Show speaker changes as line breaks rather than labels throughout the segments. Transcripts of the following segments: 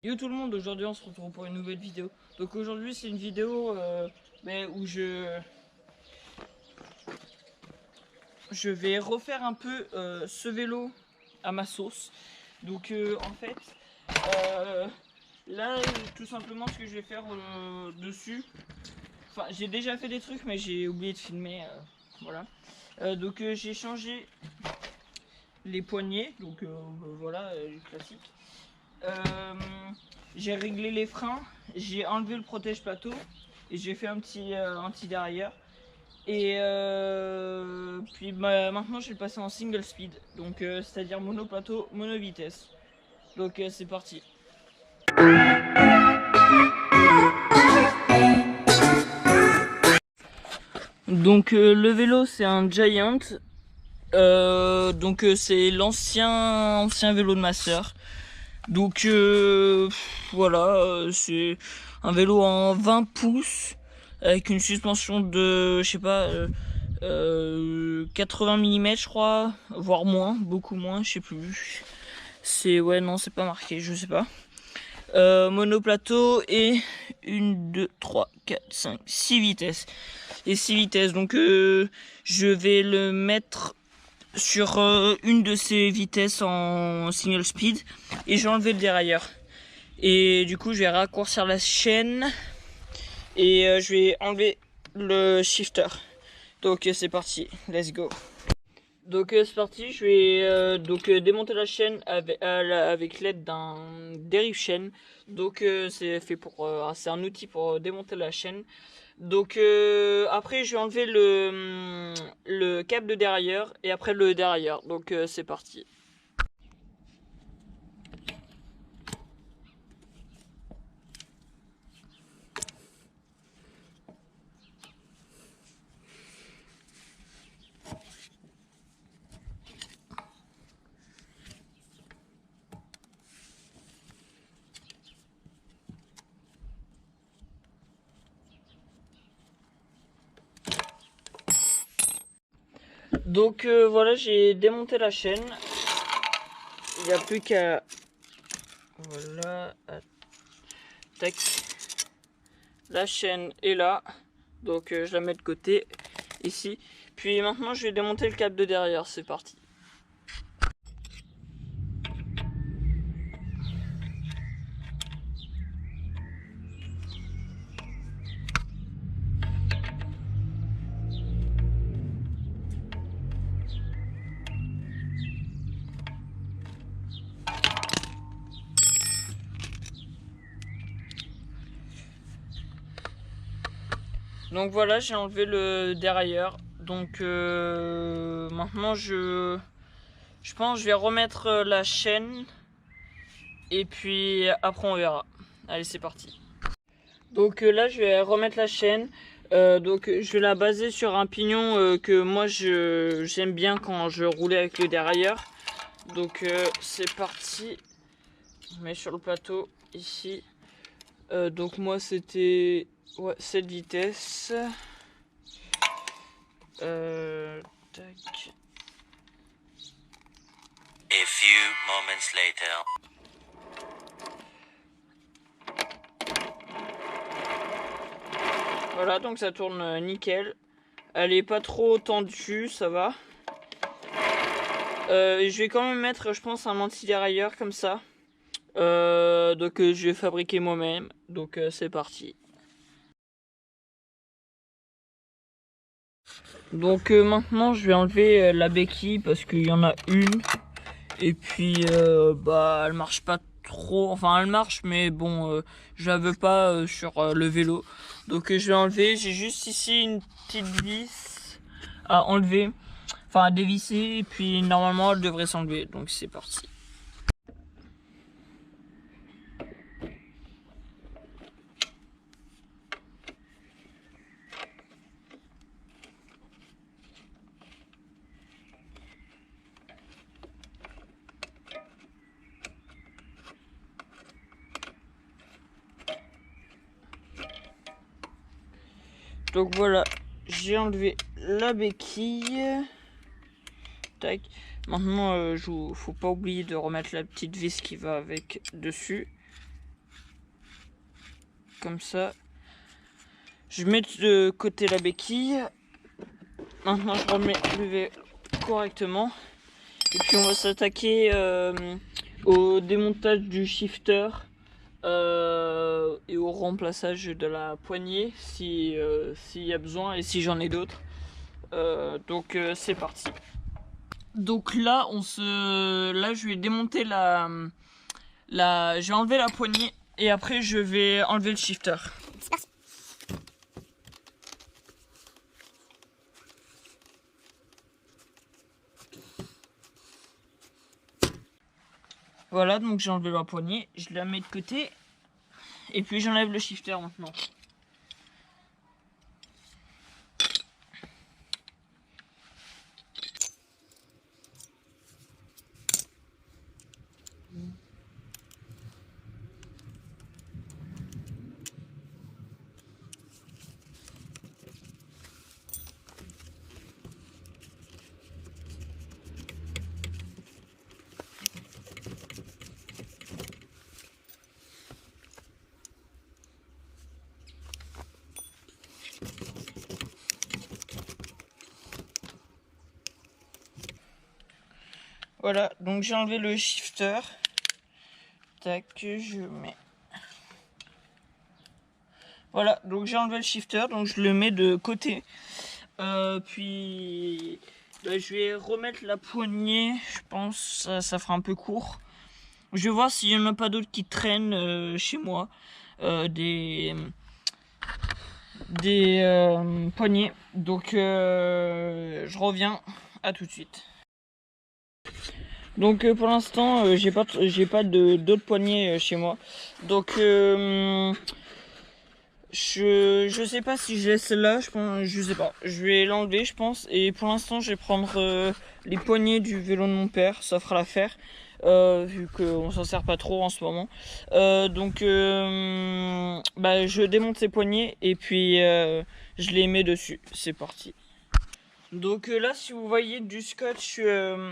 Yo tout le monde, aujourd'hui on se retrouve pour une nouvelle vidéo. Donc aujourd'hui c'est une vidéo où je vais refaire un peu ce vélo à ma sauce. Donc en fait là tout simplement ce que je vais faire dessus. Enfin j'ai déjà fait des trucs mais j'ai oublié de filmer. Voilà. Donc j'ai changé les poignées. Donc voilà, classique. J'ai réglé les freins, j'ai enlevé le protège plateau et j'ai fait un petit anti-derrière. Et puis maintenant je vais le passer en single speed, donc c'est-à-dire monoplateau, mono-vitesse. Donc c'est parti. Donc le vélo c'est un Giant, donc c'est ancien vélo de ma soeur. Donc voilà, c'est un vélo en 20 pouces avec une suspension de, je sais pas, 80 mm je crois, voire moins, beaucoup moins, je sais plus. C'est, ouais, non, c'est pas marqué, je sais pas. Monoplateau et 1, 2, 3, 4, 5, 6 vitesses. Et 6 vitesses, donc je vais le mettre sur une de ces vitesses en single speed et j'ai enlevé le dérailleur. Et du coup je vais raccourcir la chaîne et je vais enlever le shifter. Donc c'est parti, let's go. Donc c'est parti, je vais démonter la chaîne avec l'aide d'un dérive-chaîne. Donc c'est fait pour, c'est un outil pour démonter la chaîne. Donc après je vais enlever le câble de dérailleur et après le dérailleur. Donc c'est parti. Donc voilà, j'ai démonté la chaîne. Il n'y a plus qu'à... Voilà. Tac. La chaîne est là. Donc je la mets de côté. Ici. Puis maintenant je vais démonter le câble de derrière. C'est parti. Donc voilà, j'ai enlevé le dérailleur. Donc maintenant je pense que je vais remettre la chaîne. Et puis après on verra. Allez, c'est parti. Donc là je vais remettre la chaîne. Donc je vais la baser sur un pignon que moi j'aime bien quand je roulais avec le dérailleur. Donc c'est parti. Je mets sur le plateau ici. Donc moi c'était, ouais, 7 vitesses. Tac.
A few moments later.
Voilà, donc ça tourne nickel. Elle est pas trop tendue, ça va. Je vais quand même mettre, je pense, un anti-dérailleur comme ça. Donc je vais fabriquer moi-même. Donc c'est parti. Donc maintenant je vais enlever la béquille parce qu'il y en a une. Et puis bah elle marche pas trop. Enfin elle marche mais bon je la veux pas sur le vélo. Donc je vais enlever. J'ai juste ici une petite vis à enlever. Enfin à dévisser. Et puis normalement elle devrait s'enlever. Donc c'est parti. Donc voilà, j'ai enlevé la béquille. Tac. Maintenant, faut pas oublier de remettre la petite vis qui va avec dessus. comme ça. Je mets de côté la béquille. Maintenant je remets le vélo correctement. Et puis on va s'attaquer au démontage du shifter et au remplaçage de la poignée s'il y a besoin et si j'en ai d'autres. Donc c'est parti. Donc là je vais démonter je vais enlever la poignée et après je vais enlever le shifter. Voilà, donc j'ai enlevé la poignée, je la mets de côté et puis j'enlève le shifter maintenant. Voilà, donc j'ai enlevé le shifter. Tac, je mets. Voilà, donc j'ai enlevé le shifter, donc je le mets de côté. Puis je vais remettre la poignée, je pense ça fera un peu court. Je vais voir s'il n'y en a pas d'autres qui traînent chez moi. Des poignées. Donc je reviens, à tout de suite. Donc pour l'instant j'ai pas d'autres poignées chez moi. Donc je sais pas si je laisse celle-là, je sais pas. Je vais l'enlever je pense. Et pour l'instant je vais prendre les poignées du vélo de mon père, ça fera l'affaire. Vu qu'on s'en sert pas trop en ce moment. Donc je démonte ces poignées et puis je les mets dessus. C'est parti. Donc là si vous voyez du scotch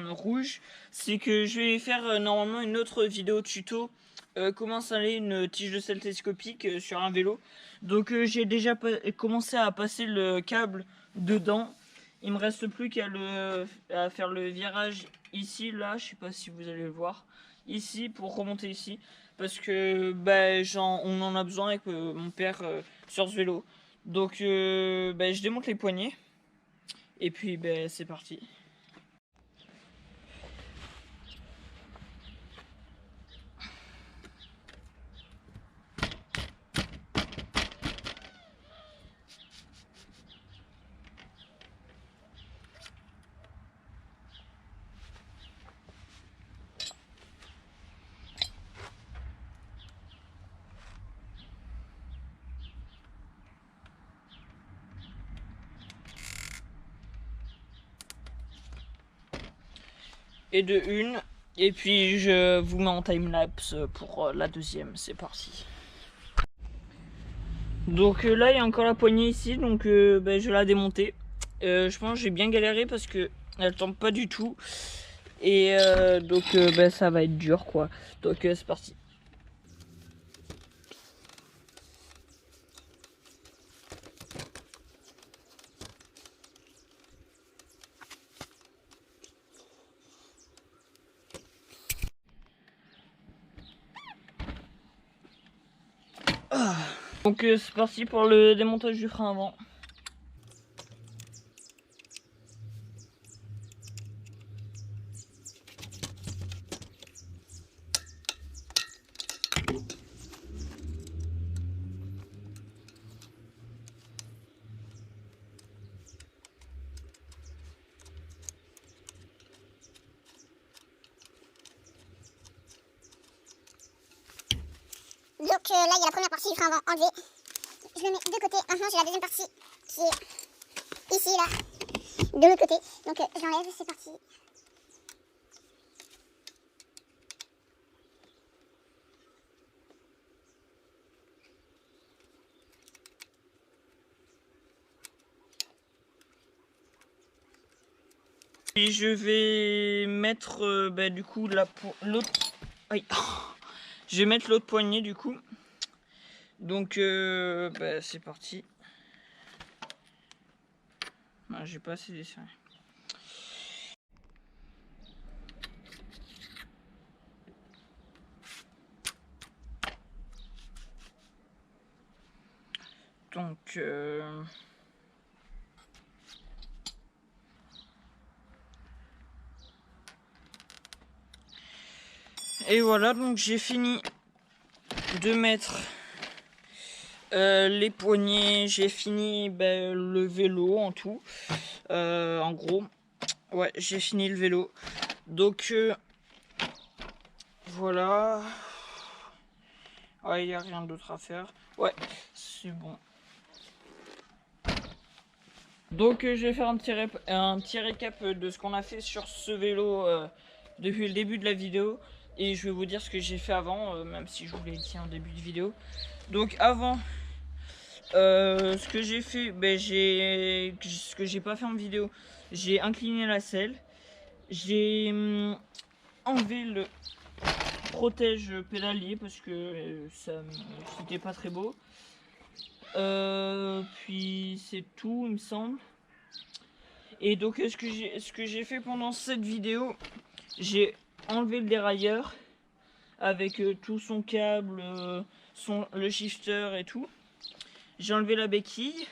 rouge, c'est que je vais faire normalement une autre vidéo tuto comment installer une tige de sel télescopique sur un vélo. Donc j'ai déjà commencé à passer le câble dedans. Il me reste plus qu'à faire le virage ici, là, je sais pas si vous allez le voir, ici pour remonter ici, parce que on en a besoin avec mon père sur ce vélo. Donc je démonte les poignées et puis c'est parti. Et de une, et puis je vous mets en time-lapse pour la deuxième, c'est parti. Donc là il y a encore la poignée ici, donc je vais la démonter. Je pense que j'ai bien galéré parce que elle tombe pas du tout. Et donc ça va être dur quoi. Donc c'est parti. Donc c'est parti pour le démontage du frein avant.
Donc là il y a la première partie du frein avant enlevé. Je le mets de côté. Maintenant j'ai la deuxième partie qui est ici là, de l'autre côté. Donc je l'enlève, c'est parti.
Et je vais mettre du coup l'autre. Je vais mettre l'autre poignée du coup. Donc bah, c'est parti. Ah, j'ai pas assez dessiné. Donc et voilà, donc j'ai fini de mettre les poignées, j'ai fini le vélo en tout. En gros, ouais, j'ai fini le vélo. Donc voilà. Ouais, il n'y a rien d'autre à faire. Ouais, c'est bon. Donc je vais faire un petit récap de ce qu'on a fait sur ce vélo depuis le début de la vidéo. Et je vais vous dire ce que j'ai fait avant, même si je vous l'ai dit en début de vidéo. Donc avant, ce que j'ai fait, ce que j'ai pas fait en vidéo, j'ai incliné la selle. J'ai enlevé le protège pédalier parce que c'était pas très beau. Puis c'est tout, il me semble. Et donc ce que j'ai fait pendant cette vidéo, j'ai enlevé le dérailleur avec tout son câble, le shifter et tout. J'ai enlevé la béquille.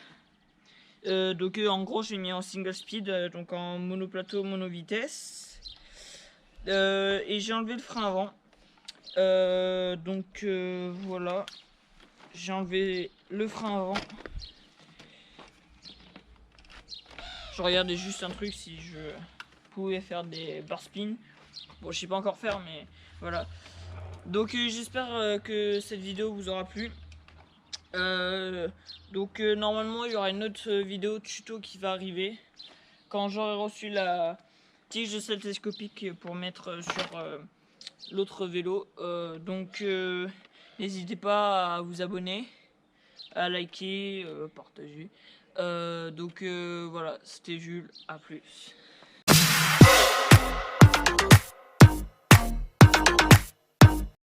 Donc en gros j'ai mis en single speed, donc en monoplateau, monovitesse. Et j'ai enlevé le frein avant. Donc voilà. J'ai enlevé le frein avant. Je regardais juste un truc si je pouvais faire des bar spin. Bon, je sais pas encore faire, mais voilà. Donc j'espère que cette vidéo vous aura plu. Donc normalement il y aura une autre vidéo tuto qui va arriver quand j'aurai reçu la tige de selle télescopique pour mettre sur l'autre vélo. Donc n'hésitez pas à vous abonner, à liker, partager. Donc voilà, c'était Jules, à plus.